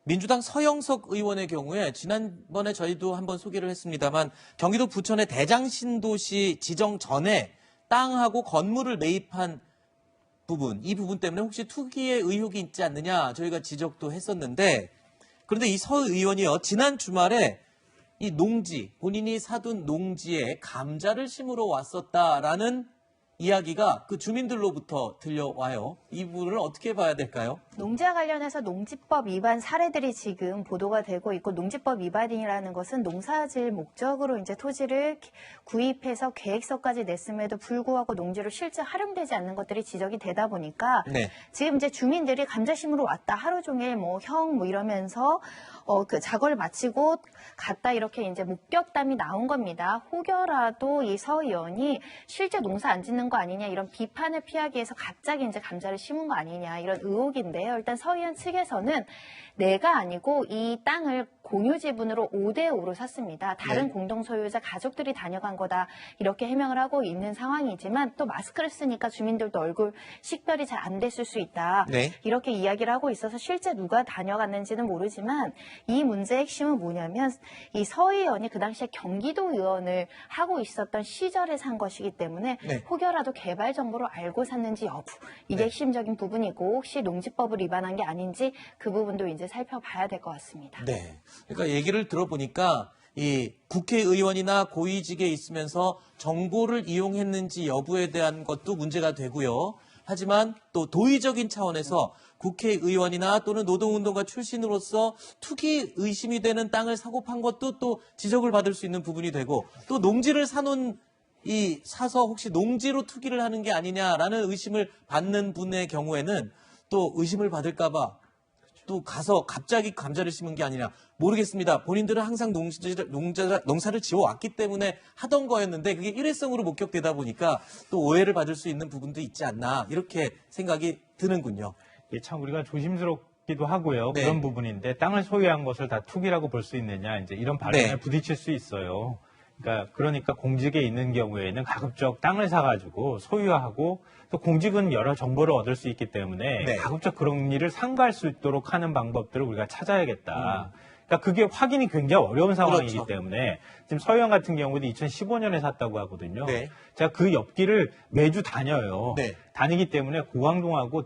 민주당 서영석 의원의 경우에 지난번에 저희도 한번 소개를 했습니다만 경기도 부천의 대장신도시 지정 전에 땅하고 건물을 매입한 부분, 이 부분 때문에 혹시 투기의 의혹이 있지 않느냐 저희가 지적도 했었는데, 그런데 이 서 의원이요, 지난 주말에 이 농지, 본인이 사둔 농지에 감자를 심으러 왔었다라는 이야기가 그 주민들로부터 들려와요. 이 부분을 어떻게 봐야 될까요? 농지와 관련해서 농지법 위반 사례들이 지금 보도가 되고 있고, 농지법 위반이라는 것은 농사질 목적으로 이제 토지를 구입해서 계획서까지 냈음에도 불구하고 농지로 실제 활용되지 않는 것들이 지적이 되다 보니까 네. 지금 이제 주민들이 감자 심으러 왔다, 하루 종일 뭐 이러면서 그 작업을 마치고 갔다, 이렇게 이제 목격담이 나온 겁니다. 혹여라도 이 서 의원이 실제 농사 안 짓는 거 아니냐, 이런 비판을 피하기 위해서 갑자기 이제 감자를 심은 거 아니냐, 이런 의혹인데요. 일단 서 의원 측에서는 내가 아니고 이 땅을 공유 지분으로 5대5로 샀습니다. 다른 네. 공동 소유자 가족들이 다녀간 거다, 이렇게 해명을 하고 있는 상황이지만, 또 마스크를 쓰니까 주민들도 얼굴 식별이 잘 안 됐을 수 있다, 네. 이렇게 이야기를 하고 있어서 실제 누가 다녀갔는지는 모르지만, 이 문제의 핵심은 뭐냐면 이 서 의원이 그 당시에 경기도 의원을 하고 있었던 시절에 산 것이기 때문에 네. 혹여라도 개발 정보를 알고 샀는지 여부, 이게 네. 핵심적인 부분이고, 혹시 농지법을 위반한 게 아닌지 그 부분도 이제 살펴봐야 될 것 같습니다. 네. 그러니까 얘기를 들어보니까 이 국회의원이나 고위직에 있으면서 정보를 이용했는지 여부에 대한 것도 문제가 되고요. 하지만 또 도의적인 차원에서 국회의원이나 또는 노동운동가 출신으로서 투기 의심이 되는 땅을 사고 판 것도 또 지적을 받을 수 있는 부분이 되고, 또 농지를 사서 혹시 농지로 투기를 하는 게 아니냐라는 의심을 받는 분의 경우에는 또 의심을 받을까봐 또 가서 갑자기 감자를 심은 게 아니라, 모르겠습니다. 본인들은 항상 농사를 지어왔기 때문에 하던 거였는데 그게 일회성으로 목격되다 보니까 또 오해를 받을 수 있는 부분도 있지 않나, 이렇게 생각이 드는군요. 이게 참 우리가 조심스럽기도 하고요. 네. 그런 부분인데, 땅을 소유한 것을 다 투기라고 볼 수 있느냐, 이제 이런 발언에 네. 부딪힐 수 있어요. 그러니까 공직에 있는 경우에는 가급적 땅을 사가지고 소유하고, 또 공직은 여러 정보를 얻을 수 있기 때문에 네. 가급적 그런 일을 삼가할 수 있도록 하는 방법들을 우리가 찾아야겠다. 그러니까 그게 확인이 굉장히 어려운 상황이기 그렇죠. 때문에, 지금 서 의원 같은 경우도 2015년에 샀다고 하거든요. 네. 제가 그 옆길을 매주 다녀요. 네. 다니기 때문에 고강동하고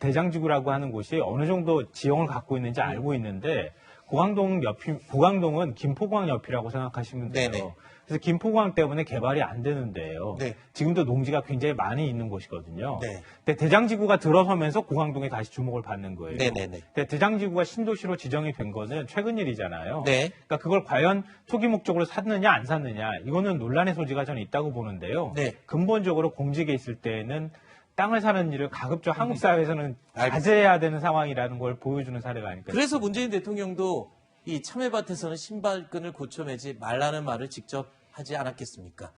대장지구라고 하는 곳이 어느 정도 지형을 갖고 있는지 알고 있는데, 고강동은 김포공항 옆이라고 생각하시면 돼요. 네네. 그래서 김포공항 때문에 개발이 안 되는데요. 네. 지금도 농지가 굉장히 많이 있는 곳이거든요. 네. 근데 대장지구가 들어서면서 고강동에 다시 주목을 받는 거예요. 네네네. 근데 대장지구가 신도시로 지정이 된 거는 최근 일이잖아요. 네. 그러니까 그걸 과연 투기 목적으로 샀느냐 안 샀느냐, 이거는 논란의 소지가 저는 있다고 보는데요. 네. 근본적으로 공직에 있을 때는 땅을 사는 일을 가급적 한국 사회에서는 알겠습니다. 자제해야 되는 상황이라는 걸 보여주는 사례가 아닐까. 그래서 문재인 대통령도 이 참외밭에서는 신발끈을 고쳐매지 말라는 말을 직접 하지 않았겠습니까?